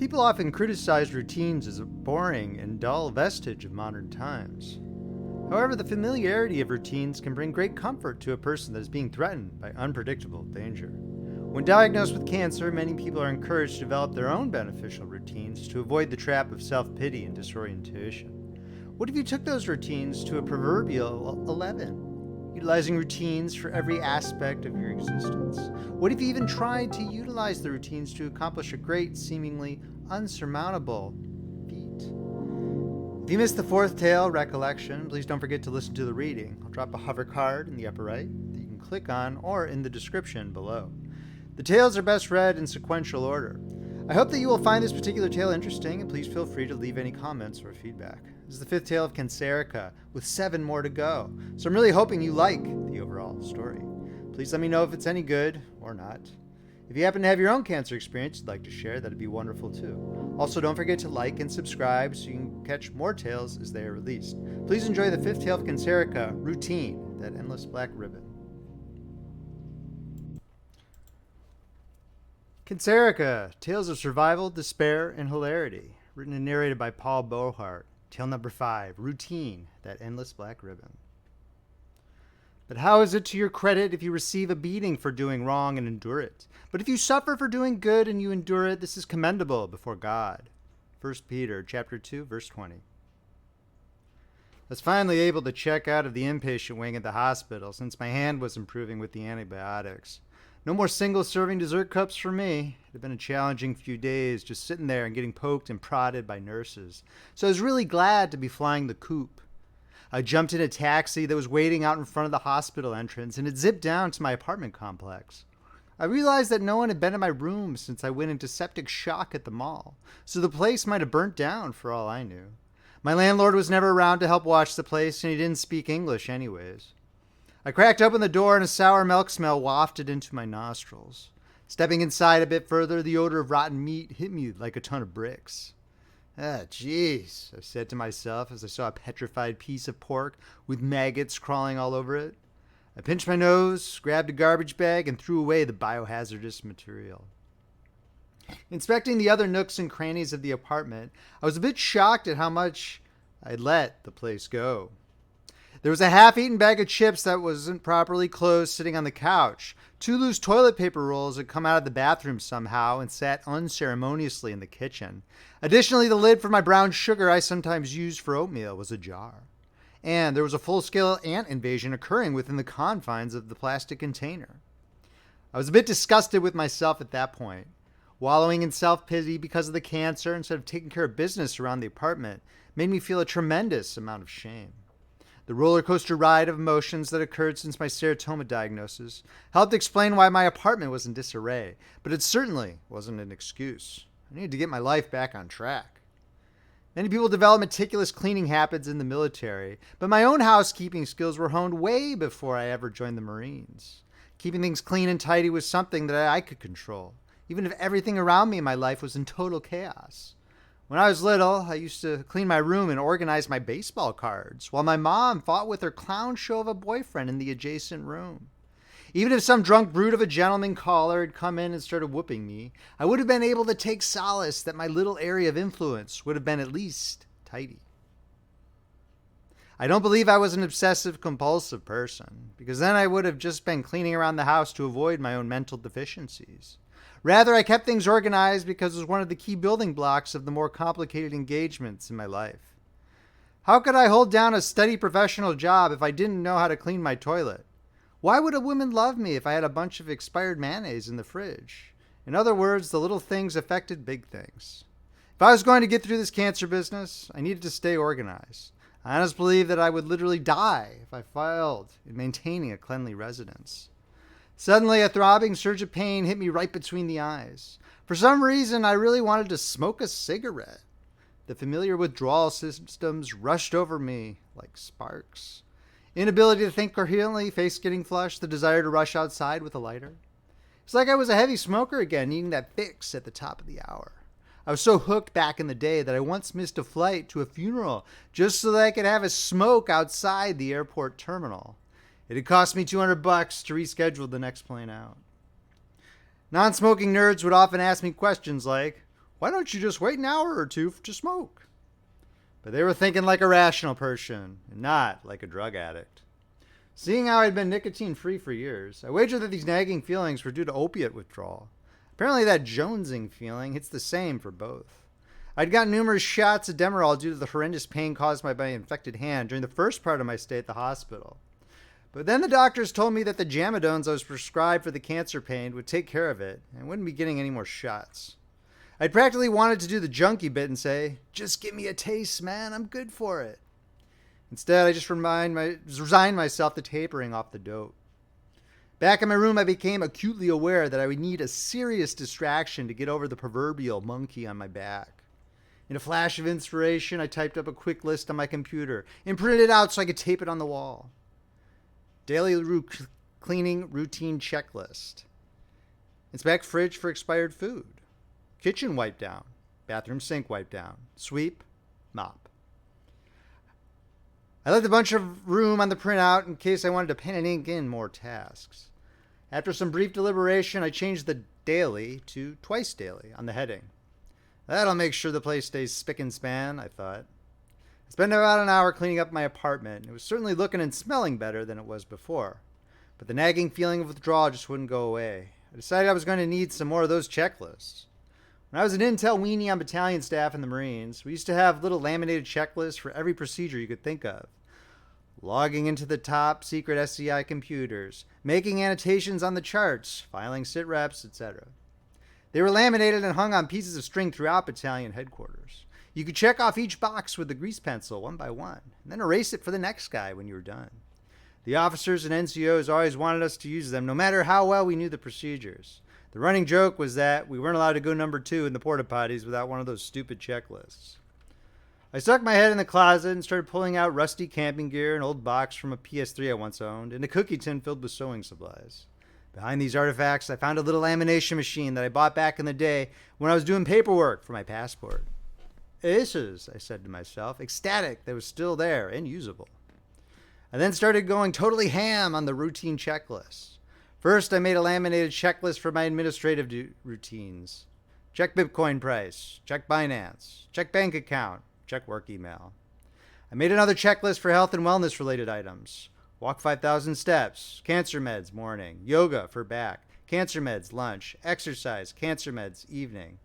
People often criticize routines as a boring and dull vestige of modern times. However, the familiarity of routines can bring great comfort to a person that is being threatened by unpredictable danger. When diagnosed with cancer, many people are encouraged to develop their own beneficial routines to avoid the trap of self-pity and disorientation. What if you took those routines to a proverbial 11, utilizing routines for every aspect of your existence? What if you even tried to utilize the routines to accomplish a great, seemingly unsurmountable feat? If you missed the fourth tale, Recollection, please don't forget to listen to the reading. I'll drop a hover card in the upper right that you can click on or in the description below. The tales are best read in sequential order. I hope that you will find this particular tale interesting, and please feel free to leave any comments or feedback. This is the fifth tale of Cancerika, with 7 more to go, so I'm really hoping you like the overall story. Please let me know if it's any good or not. If you happen to have your own cancer experience you'd like to share, that'd be wonderful too. Also, don't forget to like and subscribe so you can catch more tales as they are released. Please enjoy the fifth tale of Cancerika, Routine, that endless black ribbon. Cancerika, Tales of Survival, Despair, and Hilarity. Written and narrated by Beauheart. Tale number 5, Routine, that endless black ribbon. But how is it to your credit if you receive a beating for doing wrong and endure it? But if you suffer for doing good and you endure it, this is commendable before God. 1 Peter chapter 2, verse 20. I was finally able to check out of the inpatient wing at the hospital since my hand was improving with the antibiotics. No more single-serving dessert cups for me. It had been a challenging few days just sitting there and getting poked and prodded by nurses. So I was really glad to be flying the coop. I jumped in a taxi that was waiting out in front of the hospital entrance, and it zipped down to my apartment complex. I realized that no one had been in my room since I went into septic shock at the mall, so the place might have burnt down for all I knew. My landlord was never around to help watch the place, and he didn't speak English anyways. I cracked open the door and a sour milk smell wafted into my nostrils. Stepping inside a bit further, the odor of rotten meat hit me like a ton of bricks. Ah, jeez, I said to myself as I saw a petrified piece of pork with maggots crawling all over it. I pinched my nose, grabbed a garbage bag, and threw away the biohazardous material. Inspecting the other nooks and crannies of the apartment, I was a bit shocked at how much I'd let the place go. There was a half-eaten bag of chips that wasn't properly closed sitting on the couch. 2 loose toilet paper rolls had come out of the bathroom somehow and sat unceremoniously in the kitchen. Additionally, the lid for my brown sugar I sometimes used for oatmeal was ajar. And there was a full-scale ant invasion occurring within the confines of the plastic container. I was a bit disgusted with myself at that point. Wallowing in self-pity because of the cancer instead of taking care of business around the apartment made me feel a tremendous amount of shame. The roller coaster ride of emotions that occurred since my serotonin diagnosis helped explain why my apartment was in disarray, but it certainly wasn't an excuse. I needed to get my life back on track. Many people develop meticulous cleaning habits in the military, but my own housekeeping skills were honed way before I ever joined the Marines. Keeping things clean and tidy was something that I could control, even if everything around me in my life was in total chaos. When I was little, I used to clean my room and organize my baseball cards, while my mom fought with her clown show of a boyfriend in the adjacent room. Even if some drunk brute of a gentleman caller had come in and started whooping me, I would have been able to take solace that my little area of influence would have been at least tidy. I don't believe I was an obsessive-compulsive person, because then I would have just been cleaning around the house to avoid my own mental deficiencies. Rather, I kept things organized because it was one of the key building blocks of the more complicated engagements in my life. How could I hold down a steady professional job if I didn't know how to clean my toilet? Why would a woman love me if I had a bunch of expired mayonnaise in the fridge? In other words, the little things affected big things. If I was going to get through this cancer business, I needed to stay organized. I honestly believe that I would literally die if I failed in maintaining a cleanly residence. Suddenly, a throbbing surge of pain hit me right between the eyes. For some reason, I really wanted to smoke a cigarette. The familiar withdrawal symptoms rushed over me like sparks. Inability to think coherently, face getting flushed, the desire to rush outside with a lighter. It's like I was a heavy smoker again, needing that fix at the top of the hour. I was so hooked back in the day that I once missed a flight to a funeral just so that I could have a smoke outside the airport terminal. It had cost me $200 to reschedule the next plane out. Non-smoking nerds would often ask me questions like, Why don't you just wait an hour or two to smoke? But they were thinking like a rational person, and not like a drug addict. Seeing how I'd been nicotine-free for years, I wagered that these nagging feelings were due to opiate withdrawal. Apparently that jonesing feeling hits the same for both. I'd gotten numerous shots of Demerol due to the horrendous pain caused by my infected hand during the first part of my stay at the hospital. But then the doctors told me that the Jamadones I was prescribed for the cancer pain would take care of it, and I wouldn't be getting any more shots. I'd practically wanted to do the junkie bit and say, just give me a taste, man, I'm good for it. Instead, I just resigned myself to tapering off the dope. Back in my room, I became acutely aware that I would need a serious distraction to get over the proverbial monkey on my back. In a flash of inspiration, I typed up a quick list on my computer and printed it out so I could tape it on the wall. Daily cleaning routine checklist. Inspect fridge for expired food. Kitchen wipe down. Bathroom sink wipe down. Sweep. Mop. I left a bunch of room on the printout in case I wanted to pen and ink in more tasks. After some brief deliberation, I changed the daily to twice daily on the heading. That'll make sure the place stays spick and span, I thought. I spent about an hour cleaning up my apartment. It was certainly looking and smelling better than it was before. But the nagging feeling of withdrawal just wouldn't go away. I decided I was going to need some more of those checklists. When I was an intel weenie on battalion staff in the Marines, we used to have little laminated checklists for every procedure you could think of. Logging into the top secret SCI computers, making annotations on the charts, filing sit reps, etc. They were laminated and hung on pieces of string throughout battalion headquarters. You could check off each box with the grease pencil one by one, and then erase it for the next guy when you were done. The officers and NCOs always wanted us to use them, no matter how well we knew the procedures. The running joke was that we weren't allowed to go number 2 in the porta potties without one of those stupid checklists. I stuck my head in the closet and started pulling out rusty camping gear, an old box from a PS3 I once owned, and a cookie tin filled with sewing supplies. Behind these artifacts, I found a little lamination machine that I bought back in the day when I was doing paperwork for my passport. This is, I said to myself, ecstatic that it was still there and usable. I then started going totally ham on the routine checklists. First, I made a laminated checklist for my administrative routines. Check Bitcoin price, check Binance, check bank account, check work email. I made another checklist for health and wellness related items. Walk 5,000 steps, cancer meds morning, yoga for back, cancer meds lunch, exercise, cancer meds evening.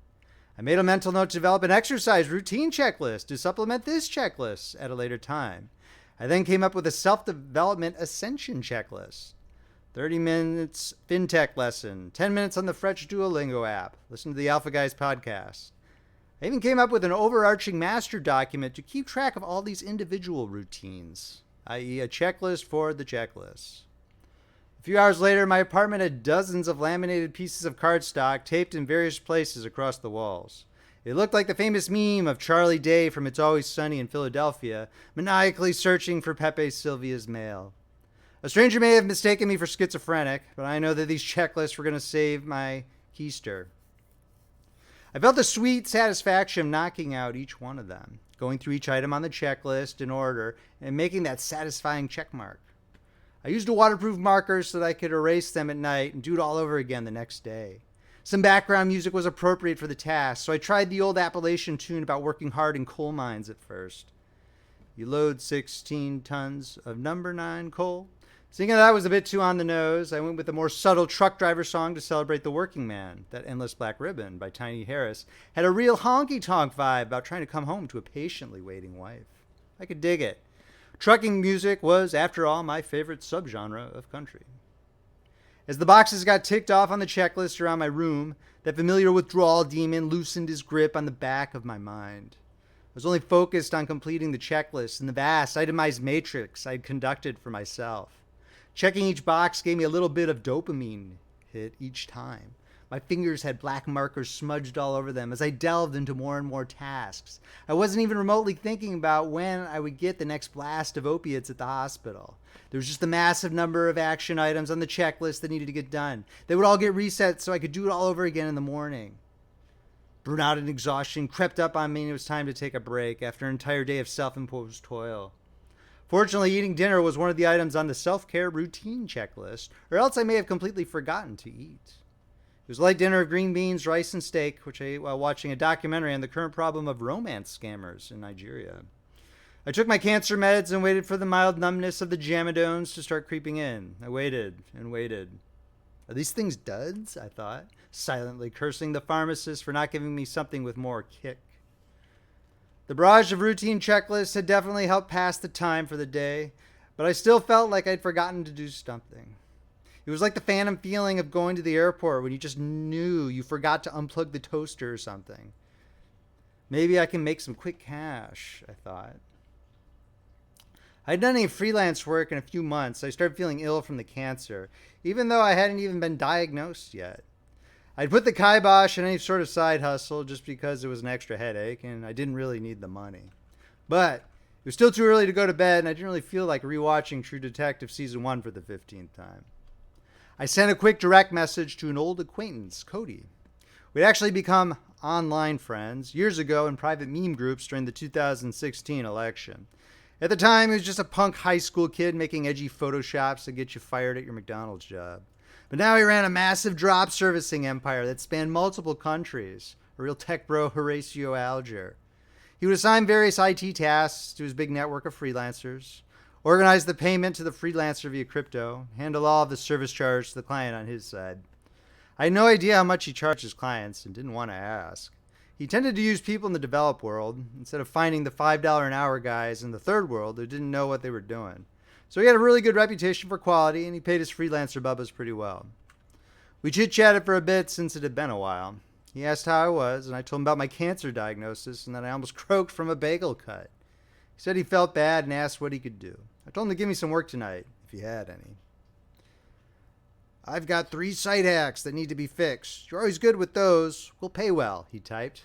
I made a mental note to develop an exercise routine checklist to supplement this checklist at a later time. I then came up with a self-development ascension checklist. 30 minutes fintech lesson, 10 minutes on the French Duolingo app, listen to the Alpha Guys podcast. I even came up with an overarching master document to keep track of all these individual routines, i.e. a checklist for the checklist. A few hours later, my apartment had dozens of laminated pieces of cardstock taped in various places across the walls. It looked like the famous meme of Charlie Day from It's Always Sunny in Philadelphia, maniacally searching for Pepe Sylvia's mail. A stranger may have mistaken me for schizophrenic, but I know that these checklists were going to save my keister. I felt the sweet satisfaction of knocking out each one of them, going through each item on the checklist in order, and making that satisfying check mark. I used a waterproof marker so that I could erase them at night and do it all over again the next day. Some background music was appropriate for the task, so I tried the old Appalachian tune about working hard in coal mines at first. You load 16 tons of number 9 coal. Thinking that was a bit too on the nose, I went with a more subtle truck driver song to celebrate the working man. That Endless Black Ribbon by Tiny Harris had a real honky-tonk vibe about trying to come home to a patiently waiting wife. I could dig it. Trucking music was, after all, my favorite subgenre of country. As the boxes got ticked off on the checklist around my room, that familiar withdrawal demon loosened his grip on the back of my mind. I was only focused on completing the checklist and the vast itemized matrix I'd conducted for myself. Checking each box gave me a little bit of dopamine hit each time. My fingers had black markers smudged all over them as I delved into more and more tasks. I wasn't even remotely thinking about when I would get the next blast of opiates at the hospital. There was just a massive number of action items on the checklist that needed to get done. They would all get reset so I could do it all over again in the morning. Burnout and exhaustion crept up on me and it was time to take a break after an entire day of self-imposed toil. Fortunately, eating dinner was one of the items on the self-care routine checklist, or else I may have completely forgotten to eat. was a light dinner of green beans, rice, and steak, which I ate while watching a documentary on the current problem of romance scammers in Nigeria. I took my cancer meds and waited for the mild numbness of the jamadones to start creeping in. I waited and waited. Are these things duds? I thought, silently cursing the pharmacist for not giving me something with more kick. The barrage of routine checklists had definitely helped pass the time for the day, but I still felt like I'd forgotten to do something. It was like the phantom feeling of going to the airport when you just knew you forgot to unplug the toaster or something. Maybe I can make some quick cash, I thought. I hadn't done any freelance work in a few months. I started feeling ill from the cancer, even though I hadn't even been diagnosed yet. I'd put the kibosh on any sort of side hustle just because it was an extra headache, and I didn't really need the money. But it was still too early to go to bed, and I didn't really feel like rewatching True Detective Season 1 for the 15th time. I sent a quick direct message to an old acquaintance, Cody. We'd actually become online friends years ago in private meme groups during the 2016 election. At the time, he was just a punk high school kid making edgy photoshops to get you fired at your McDonald's job. But now he ran a massive drop servicing empire that spanned multiple countries, a real tech bro Horatio Alger. He would assign various IT tasks to his big network of freelancers, organize the payment to the freelancer via crypto, handle all of the service charge to the client on his side. I had no idea how much he charged his clients and didn't want to ask. He tended to use people in the developed world instead of finding the $5 an hour guys in the third world who didn't know what they were doing. So he had a really good reputation for quality, and he paid his freelancer bubbas pretty well. We chit-chatted for a bit since it had been a while. He asked how I was, and I told him about my cancer diagnosis and that I almost croaked from a bagel cut. He said he felt bad and asked what he could do. I told him to give me some work tonight, if he had any. I've got 3 site hacks that need to be fixed. You're always good with those. We'll pay well, he typed.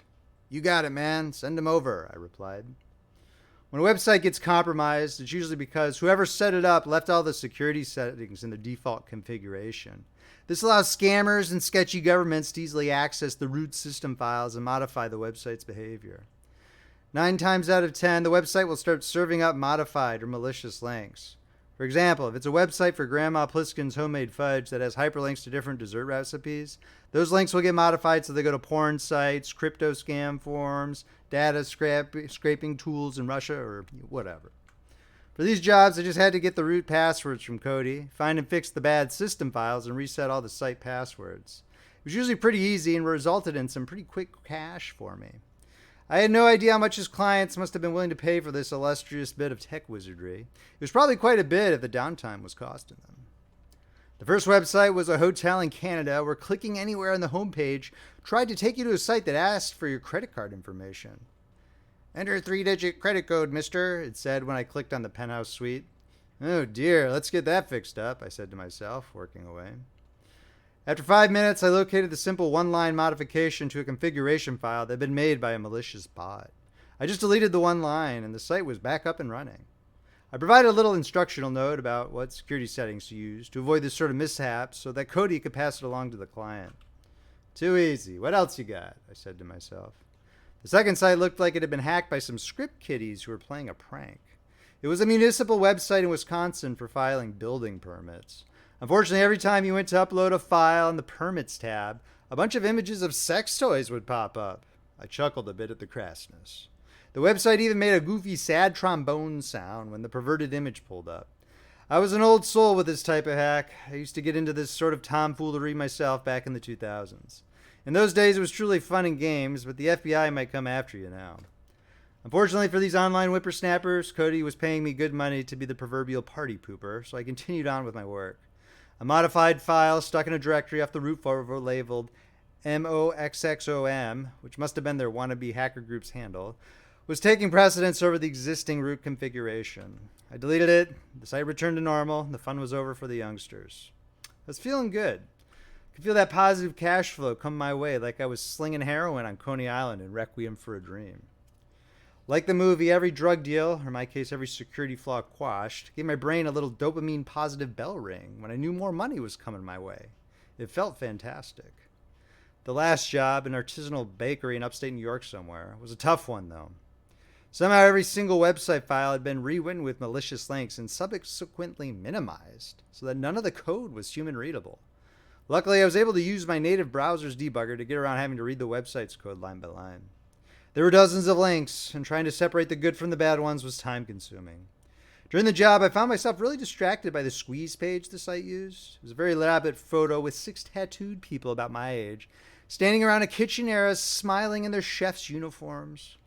You got it, man. Send them over, I replied. When a website gets compromised, it's usually because whoever set it up left all the security settings in the default configuration. This allows scammers and sketchy governments to easily access the root system files and modify the website's behavior. 9 times out of 10, the website will start serving up modified or malicious links. For example, if it's a website for Grandma Pliskin's homemade fudge that has hyperlinks to different dessert recipes, those links will get modified so they go to porn sites, crypto scam forums, data scraping tools in Russia, or whatever. For these jobs, I just had to get the root passwords from Cody, find and fix the bad system files, and reset all the site passwords. It was usually pretty easy and resulted in some pretty quick cash for me. I had no idea how much his clients must have been willing to pay for this illustrious bit of tech wizardry. It was probably quite a bit if the downtime was costing them. The first website was a hotel in Canada where clicking anywhere on the homepage tried to take you to a site that asked for your credit card information. Enter a 3-digit credit code, mister, it said when I clicked on the penthouse suite. Oh dear, let's get that fixed up, I said to myself, working away. After 5 minutes, I located the simple one-line modification to a configuration file that had been made by a malicious bot. I just deleted the one line, and the site was back up and running. I provided a little instructional note about what security settings to use to avoid this sort of mishaps so that Cody could pass it along to the client. Too easy. What else you got? I said to myself. The second site looked like it had been hacked by some script kiddies who were playing a prank. It was a municipal website in Wisconsin for filing building permits. Unfortunately, every time you went to upload a file in the Permits tab, a bunch of images of sex toys would pop up. I chuckled a bit at the crassness. The website even made a goofy, sad trombone sound when the perverted image pulled up. I was an old soul with this type of hack. I used to get into this sort of tomfoolery myself back in the 2000s. In those days, it was truly fun and games, but the FBI might come after you now. Unfortunately for these online whippersnappers, Cody was paying me good money to be the proverbial party pooper, so I continued on with my work. A modified file stuck in a directory off the root folder labeled MOXXOM, which must have been their wannabe hacker group's handle, was taking precedence over the existing root configuration. I deleted it, the site returned to normal, and the fun was over for the youngsters. I was feeling good. I could feel that positive cash flow come my way like I was slinging heroin on Coney Island in Requiem for a Dream. Like the movie, every drug deal, or in my case, every security flaw quashed, gave my brain a little dopamine-positive bell ring when I knew more money was coming my way. It felt fantastic. The last job, an artisanal bakery in upstate New York somewhere, was a tough one, though. Somehow every single website file had been rewritten with malicious links and subsequently minimized, so that none of the code was human-readable. Luckily, I was able to use my native browser's debugger to get around having to read the website's code line by line. There were dozens of links, and trying to separate the good from the bad ones was time-consuming. During the job, I found myself really distracted by the squeeze page the site used. It was a very elaborate photo with 6 tattooed people about my age, standing around a kitchen area smiling in their chef's uniforms.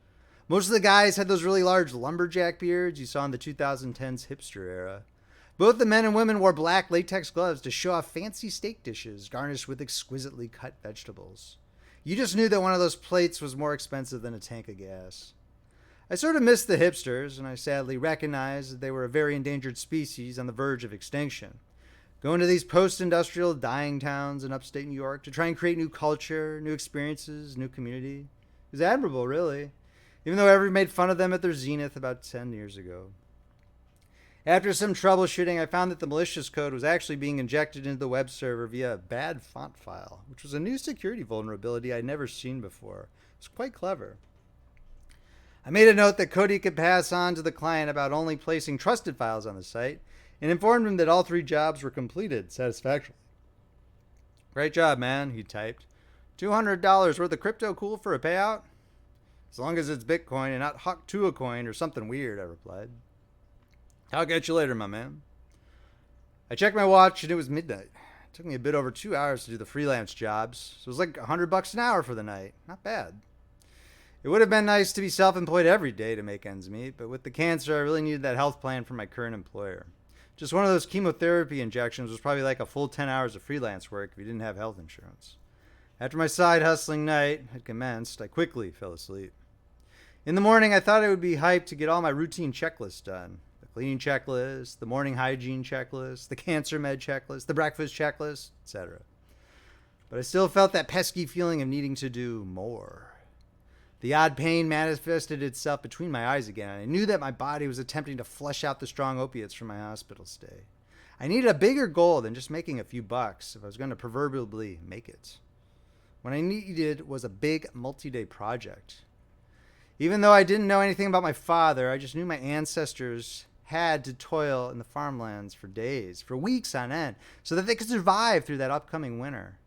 Most of the guys had those really large lumberjack beards you saw in the 2010s hipster era. Both the men and women wore black latex gloves to show off fancy steak dishes garnished with exquisitely cut vegetables. You just knew that one of those plates was more expensive than a tank of gas. I sort of missed the hipsters, and I sadly recognized that they were a very endangered species on the verge of extinction. Going to these post-industrial dying towns in upstate New York to try and create new culture, new experiences, new community. It was admirable, really, even though everyone made fun of them at their zenith about 10 years ago. After some troubleshooting, I found that the malicious code was actually being injected into the web server via a bad font file, which was a new security vulnerability I'd never seen before. It was quite clever. I made a note that Cody could pass on to the client about only placing trusted files on the site and informed him that all 3 jobs were completed satisfactorily. Great job, man, he typed. $200 worth of crypto cool for a payout? As long as it's Bitcoin and not Huck to a coin or something weird, I replied. I'll get you later, my man. I checked my watch and it was midnight. It took me a bit over 2 hours to do the freelance jobs, so it was like $100 an hour for the night. Not bad. It would have been nice to be self-employed every day to make ends meet, but with the cancer, I really needed that health plan from my current employer. Just one of those chemotherapy injections was probably like a full 10 hours of freelance work if you didn't have health insurance. After my side hustling night had commenced, I quickly fell asleep. In the morning, I thought I would be hyped to get all my routine checklists done. The cleaning checklist, the morning hygiene checklist, the cancer med checklist, the breakfast checklist, etc. But I still felt that pesky feeling of needing to do more. The odd pain manifested itself between my eyes again, and I knew that my body was attempting to flush out the strong opiates from my hospital stay. I needed a bigger goal than just making a few bucks if I was going to proverbially make it. What I needed was a big multi-day project. Even though I didn't know anything about my father, I just knew my ancestors had to toil in the farmlands for days, for weeks on end, so that they could survive through that upcoming winter.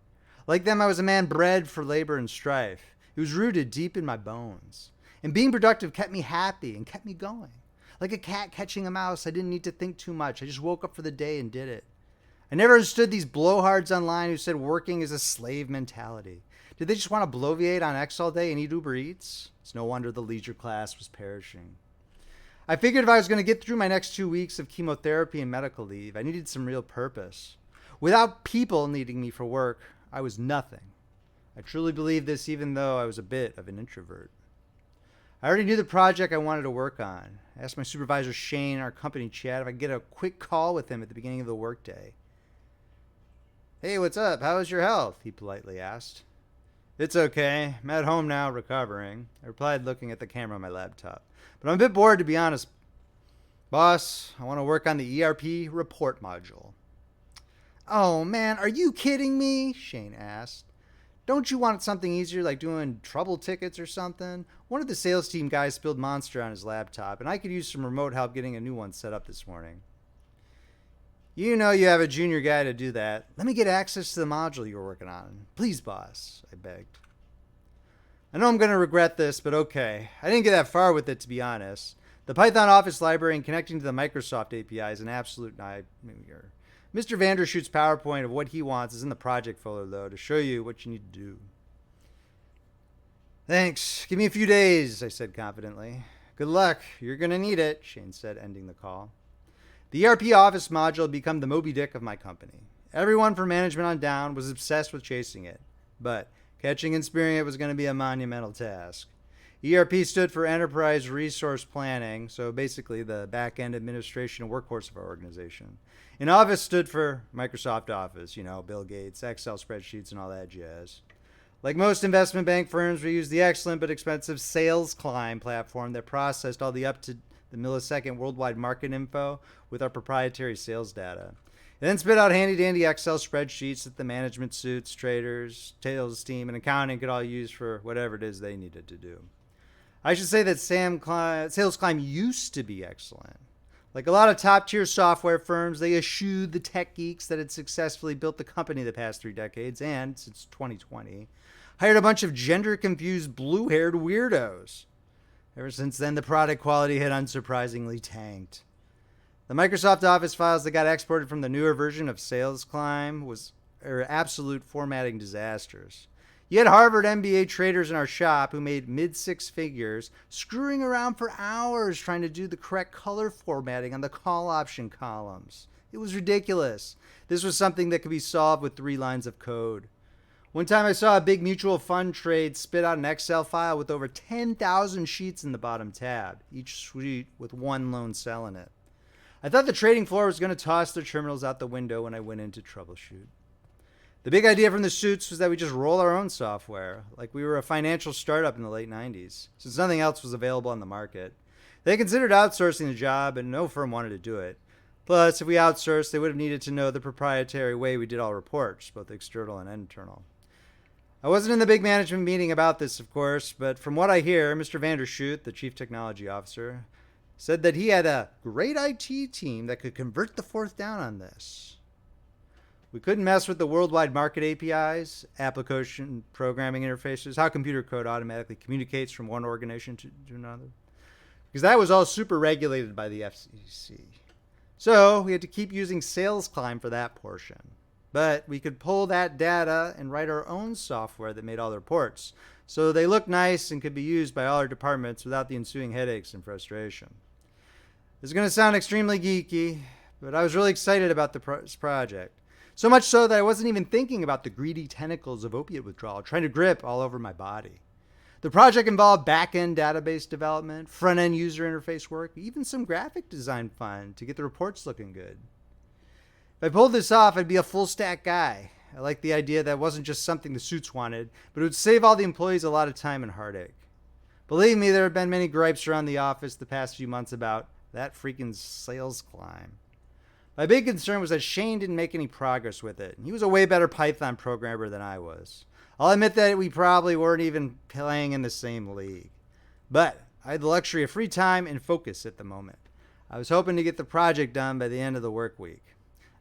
Like them, I was a man bred for labor and strife. It was rooted deep in my bones. And being productive kept me happy and kept me going. Like a cat catching a mouse, I didn't need to think too much. I just woke up for the day and did it. I never understood these blowhards online who said working is a slave mentality. Did they just want to bloviate on X all day and eat Uber Eats? It's no wonder the leisure class was perishing. I figured if I was going to get through my next 2 weeks of chemotherapy and medical leave, I needed some real purpose. Without people needing me for work, I was nothing. I truly believe this even though I was a bit of an introvert. I already knew the project I wanted to work on. I asked my supervisor Shane in our company chat if I could get a quick call with him at the beginning of the workday. Hey, what's up? How is your health? He politely asked. It's okay. I'm at home now, recovering. I replied, looking at the camera on my laptop. But I'm a bit bored, to be honest. Boss, I want to work on the ERP report module. Oh, man, are you kidding me? Shane asked. Don't you want something easier like doing trouble tickets or something? One of the sales team guys spilled Monster on his laptop, and I could use some remote help getting a new one set up this morning. You know you have a junior guy to do that. Let me get access to the module you're working on. Please, boss, I begged. I know I'm going to regret this, but okay. I didn't get that far with it, to be honest. The Python Office library and connecting to the Microsoft API is an absolute nightmare. Mr. Vandershoot's PowerPoint of what he wants is in the project folder, though, to show you what you need to do. Thanks. Give me a few days, I said confidently. Good luck. You're going to need it, Shane said, ending the call. The ERP Office module had become the Moby Dick of my company. Everyone from management on down was obsessed with chasing it, but catching and spearing it was going to be a monumental task. ERP stood for Enterprise Resource Planning, so basically the back-end administration and workhorse of our organization. And Office stood for Microsoft Office, Bill Gates, Excel spreadsheets, and all that jazz. Like most investment bank firms, we used the excellent but expensive Sales Climb platform that processed all the up-to-the-millisecond worldwide market info with our proprietary sales data. It then spit out handy-dandy Excel spreadsheets that the management suits, traders, sales team, and accounting could all use for whatever it is they needed to do. I should say that Sales Climb used to be excellent. Like a lot of top-tier software firms, they eschewed the tech geeks that had successfully built the company the past 3 decades and, since 2020, hired a bunch of gender-confused blue-haired weirdos. Ever since then, the product quality had unsurprisingly tanked. The Microsoft Office files that got exported from the newer version of Sales Climb are absolute formatting disasters. You had Harvard MBA traders in our shop who made mid-six figures screwing around for hours trying to do the correct color formatting on the call option columns. It was ridiculous. This was something that could be solved with 3 lines of code. One time I saw a big mutual fund trade spit out an Excel file with over 10,000 sheets in the bottom tab, each sheet with one lone cell in it. I thought the trading floor was going to toss their terminals out the window when I went in to troubleshoot. The big idea from the suits was that we just roll our own software, like we were a financial startup in the late 90s, since nothing else was available on the market. They considered outsourcing the job, and no firm wanted to do it. Plus, if we outsourced, they would have needed to know the proprietary way we did all reports, both external and internal. I wasn't in the big management meeting about this, of course, but from what I hear, Mr. Vandershoot, the chief technology officer, said that he had a great IT team that could convert the fourth down on this. We couldn't mess with the worldwide market APIs, application programming interfaces, how computer code automatically communicates from one organization to another, because that was all super regulated by the FCC. So we had to keep using Sales Climb for that portion. But we could pull that data and write our own software that made all the reports, so they looked nice and could be used by all our departments without the ensuing headaches and frustration. This is going to sound extremely geeky, but I was really excited about this project. So much so that I wasn't even thinking about the greedy tentacles of opiate withdrawal trying to grip all over my body. The project involved back-end database development, front-end user interface work, even some graphic design fun to get the reports looking good. If I pulled this off, I'd be a full-stack guy. I liked the idea that it wasn't just something the suits wanted, but it would save all the employees a lot of time and heartache. Believe me, there have been many gripes around the office the past few months about that freaking Sales Climb. My big concern was that Shane didn't make any progress with it. He was a way better Python programmer than I was. I'll admit that we probably weren't even playing in the same league. But I had the luxury of free time and focus at the moment. I was hoping to get the project done by the end of the work week.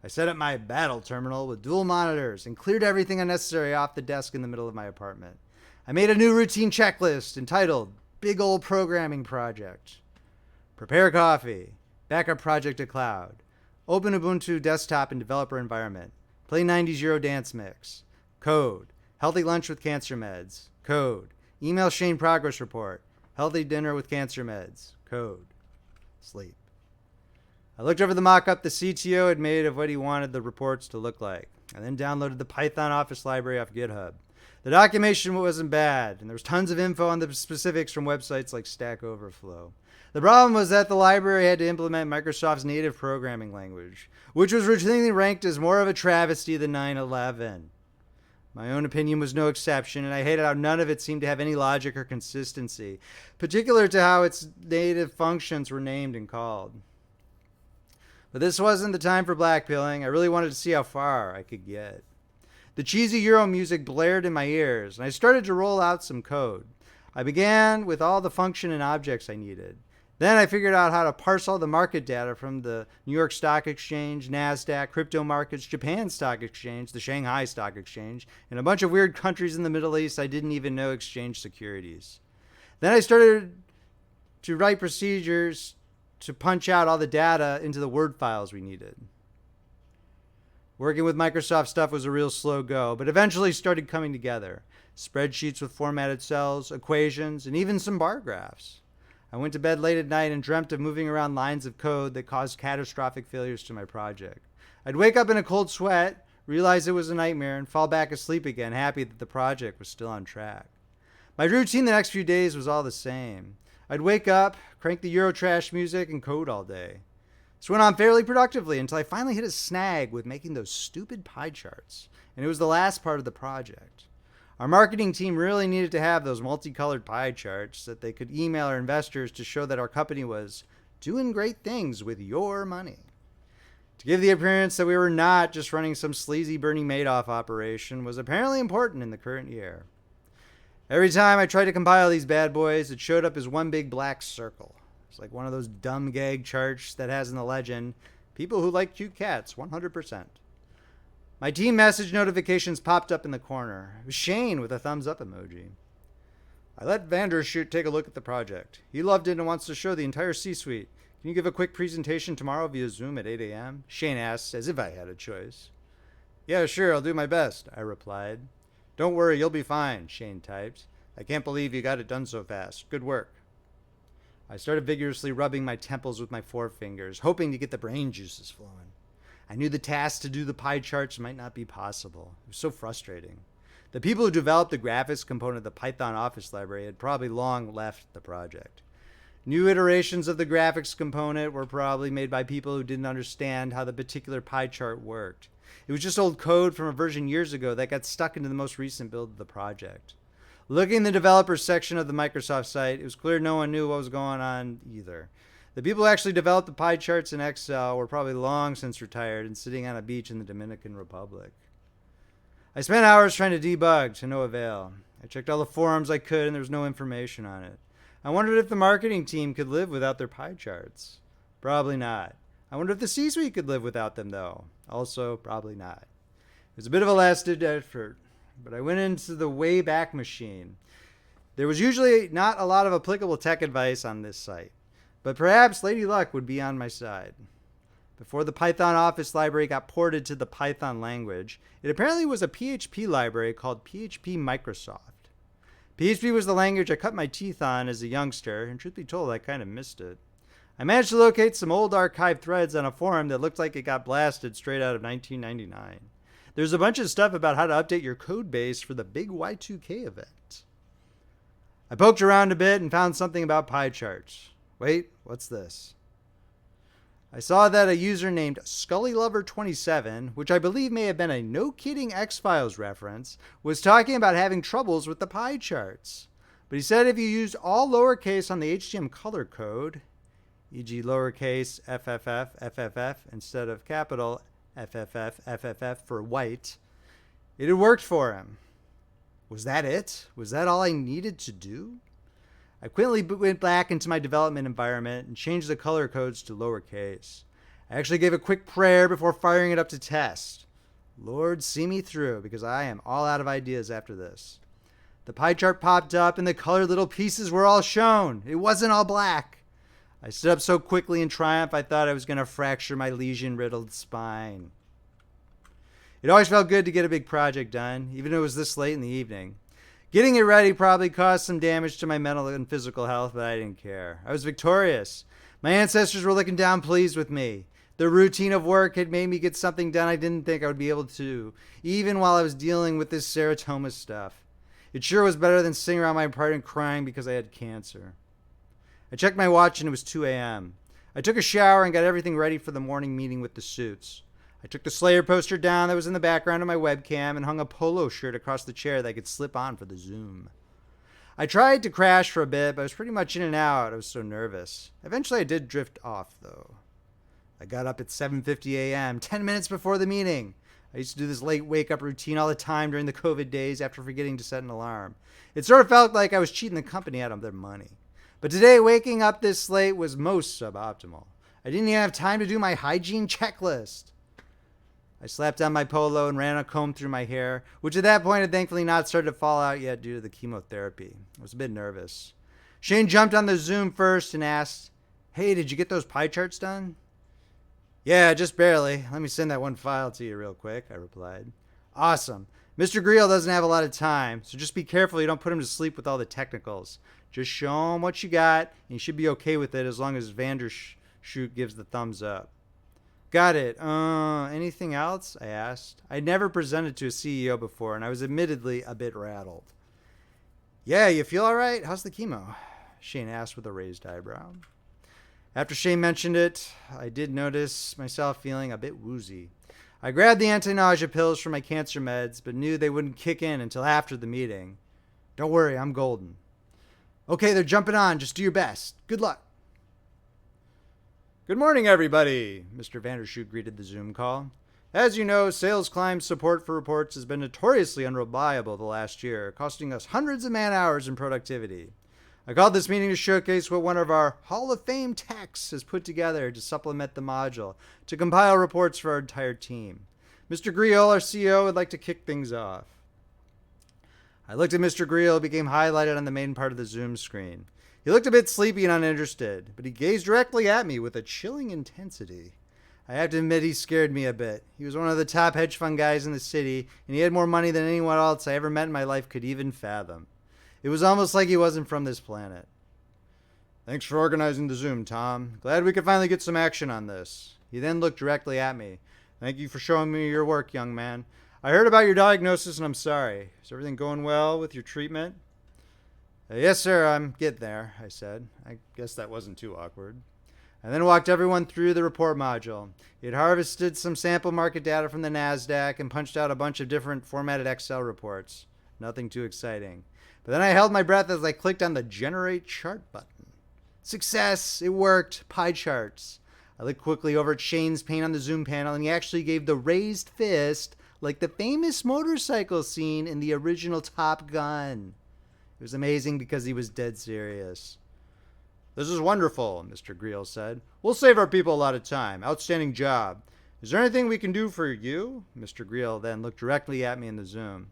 I set up my battle terminal with dual monitors and cleared everything unnecessary off the desk in the middle of my apartment. I made a new routine checklist entitled Big Ol' Programming Project. Prepare coffee. Backup project to cloud. Open Ubuntu desktop and developer environment. Play 90s Euro dance mix. Code. Healthy lunch with cancer meds. Code. Email Shane progress report. Healthy dinner with cancer meds. Code. Sleep. I looked over the mock-up the CTO had made of what he wanted the reports to look like. I then downloaded the Python Office library off GitHub. The documentation wasn't bad, and there was tons of info on the specifics from websites like Stack Overflow. The problem was that the library had to implement Microsoft's native programming language, which was routinely ranked as more of a travesty than 9/11. My own opinion was no exception, and I hated how none of it seemed to have any logic or consistency, particular to how its native functions were named and called. But this wasn't the time for blackpilling. I really wanted to see how far I could get. The cheesy Euro music blared in my ears, and I started to roll out some code. I began with all the function and objects I needed. Then I figured out how to parse all the market data from the New York Stock Exchange, NASDAQ, crypto markets, Japan Stock Exchange, the Shanghai Stock Exchange, and a bunch of weird countries in the Middle East I didn't even know exchanged securities. Then I started to write procedures to punch out all the data into the Word files we needed. Working with Microsoft stuff was a real slow go, but eventually started coming together. Spreadsheets with formatted cells, equations, and even some bar graphs. I went to bed late at night and dreamt of moving around lines of code that caused catastrophic failures to my project. I'd wake up in a cold sweat, realize it was a nightmare, and fall back asleep again, happy that the project was still on track. My routine the next few days was all the same. I'd wake up, crank the Eurotrash music, and code all day. This went on fairly productively until I finally hit a snag with making those stupid pie charts, and it was the last part of the project. Our marketing team really needed to have those multicolored pie charts that they could email our investors to show that our company was doing great things with your money. To give the appearance that we were not just running some sleazy Bernie Madoff operation was apparently important in the current year. Every time I tried to compile these bad boys, it showed up as one big black circle. It's like one of those dumb gag charts that has in the legend, people who like cute cats, 100%. My team message notifications popped up in the corner. It was Shane with a thumbs up emoji. I let Vandershoot take a look at the project. He loved it and wants to show the entire C-suite. Can you give a quick presentation tomorrow via Zoom at 8 a.m.? Shane asked, as if I had a choice. Yeah, sure, I'll do my best, I replied. Don't worry, you'll be fine, Shane typed. I can't believe you got it done so fast. Good work. I started vigorously rubbing my temples with my forefingers, hoping to get the brain juices flowing. I knew the task to do the pie charts might not be possible. It was so frustrating. The people who developed the graphics component of the Python Office library had probably long left the project. New iterations of the graphics component were probably made by people who didn't understand how the particular pie chart worked. It was just old code from a version years ago that got stuck into the most recent build of the project. Looking in the developers section of the Microsoft site, it was clear no one knew what was going on either. The people who actually developed the pie charts in Excel were probably long since retired and sitting on a beach in the Dominican Republic. I spent hours trying to debug, to no avail. I checked all the forums I could and there was no information on it. I wondered if the marketing team could live without their pie charts. Probably not. I wondered if the C-suite could live without them, though. Also, probably not. It was a bit of a last-ditch effort, but I went into the Wayback Machine. There was usually not a lot of applicable tech advice on this site, but perhaps Lady Luck would be on my side. Before the Python Office library got ported to the Python language, it apparently was a PHP library called PHP Microsoft. PHP was the language I cut my teeth on as a youngster, and truth be told, I kind of missed it. I managed to locate some old archived threads on a forum that looked like it got blasted straight out of 1999. There's a bunch of stuff about how to update your code base for the big Y2K event. I poked around a bit and found something about pie charts. Wait, what's this? I saw that a user named ScullyLover27, which I believe may have been a No Kidding X-Files reference, was talking about having troubles with the pie charts. But he said if you used all lowercase on the HTML color code, e.g. lowercase FFF, FFF instead of capital FFF, FFF for white, it had worked for him. Was that it? Was that all I needed to do? I quickly went back into my development environment and changed the color codes to lowercase. I actually gave a quick prayer before firing it up to test. Lord, see me through, because I am all out of ideas after this. The pie chart popped up and the colored little pieces were all shown. It wasn't all black. I stood up so quickly in triumph I thought I was going to fracture my lesion-riddled spine. It always felt good to get a big project done, even if it was this late in the evening. Getting it ready probably caused some damage to my mental and physical health, but I didn't care. I was victorious. My ancestors were looking down pleased with me. The routine of work had made me get something done I didn't think I would be able to, even while I was dealing with this serotonin stuff. It sure was better than sitting around my apartment crying because I had cancer. I checked my watch and it was 2 a.m. I took a shower and got everything ready for the morning meeting with the suits. I took the Slayer poster down that was in the background of my webcam and hung a polo shirt across the chair that I could slip on for the Zoom. I tried to crash for a bit, but I was pretty much in and out. I was so nervous. Eventually I did drift off, though. I got up at 7:50 a.m., 10 minutes before the meeting. I used to do this late wake-up routine all the time during the COVID days after forgetting to set an alarm. It sort of felt like I was cheating the company out of their money. But today, waking up this late was most suboptimal. I didn't even have time to do my hygiene checklist. I slapped on my polo and ran a comb through my hair, which at that point had thankfully not started to fall out yet due to the chemotherapy. I was a bit nervous. Shane jumped on the Zoom first and asked, "Hey, did you get those pie charts done?" "Yeah, just barely. Let me send that one file to you real quick," I replied. "Awesome. Mr. Greel doesn't have a lot of time, so just be careful you don't put him to sleep with all the technicals. Just show him what you got, and you should be okay with it as long as Vandershoot gives the thumbs up." "Got it. Anything else?" I asked. I'd never presented to a CEO before, and I was admittedly a bit rattled. "Yeah, you feel all right? How's the chemo?" Shane asked with a raised eyebrow. After Shane mentioned it, I did notice myself feeling a bit woozy. I grabbed the anti-nausea pills for my cancer meds, but knew they wouldn't kick in until after the meeting. "Don't worry, I'm golden." "Okay, they're jumping on. Just do your best. Good luck." "Good morning, everybody," Mr. Vandershoot greeted the Zoom call. "As you know, Sales Climb support for reports has been notoriously unreliable the last year, costing us hundreds of man-hours in productivity. I called this meeting to showcase what one of our Hall of Fame techs has put together to supplement the module, to compile reports for our entire team. Mr. Griel, our CEO, would like to kick things off. I looked at Mr. Griel, who became highlighted on the main part of the Zoom screen. He looked a bit sleepy and uninterested, but he gazed directly at me with a chilling intensity. I have to admit he scared me a bit. He was one of the top hedge fund guys in the city, and he had more money than anyone else I ever met in my life could even fathom. It was almost like he wasn't from this planet. Thanks for organizing the Zoom, Tom. Glad we could finally get some action on this. He then looked directly at me. Thank you for showing me your work, young man. I heard about your diagnosis and I'm sorry. Is everything going well with your treatment? Yes, sir, I'm getting there, I said. I guess that wasn't too awkward. I then walked everyone through the report module. He had harvested some sample market data from the NASDAQ and punched out a bunch of different formatted Excel reports. Nothing too exciting. But then I held my breath as I clicked on the Generate Chart button. Success! It worked. Pie charts. I looked quickly over at Shane's paint on the Zoom panel, and he actually gave the raised fist like the famous motorcycle scene in the original Top Gun. It was amazing because he was dead serious. This is wonderful, Mr. Griel said. We'll save our people a lot of time. Outstanding job. Is there anything we can do for you? Mr. Griel then looked directly at me in the Zoom.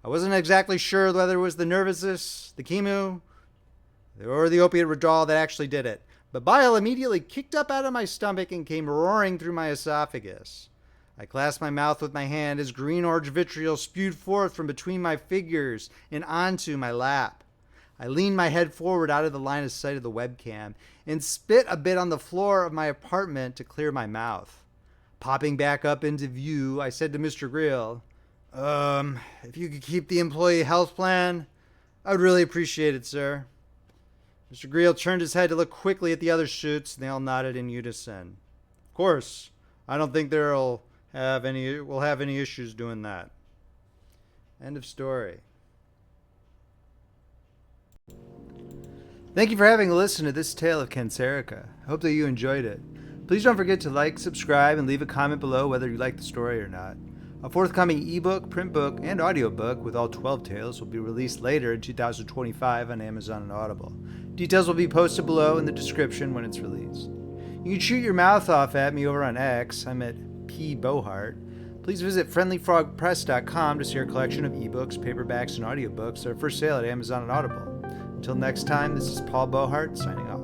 I wasn't exactly sure whether it was the nervousness, the chemo, or the opiate withdrawal that actually did it, but bile immediately kicked up out of my stomach and came roaring through my esophagus. I clasped my mouth with my hand as green-orange vitriol spewed forth from between my fingers and onto my lap. I leaned my head forward out of the line of sight of the webcam and spit a bit on the floor of my apartment to clear my mouth. Popping back up into view, I said to Mr. Griel, if you could keep the employee health plan, I would really appreciate it, sir. Mr. Griel turned his head to look quickly at the other suits, and they all nodded in unison. Of course, I don't think we'll have any issues doing that. End of story. Thank you for having listened to this tale of Cancerika. I hope that you enjoyed it. Please don't forget to like, subscribe, and leave a comment below whether you like the story or not. A forthcoming ebook, print book, and audiobook with all 12 tales will be released later in 2025 on Amazon and Audible. Details will be posted below in the description when it's released. You can shoot your mouth off at me over on X. I'm at Beauheart. Please visit friendlyfrogpress.com to see our collection of ebooks, paperbacks, and audiobooks that are for sale at Amazon and Audible. Until next time, this is Paul Beauheart signing off.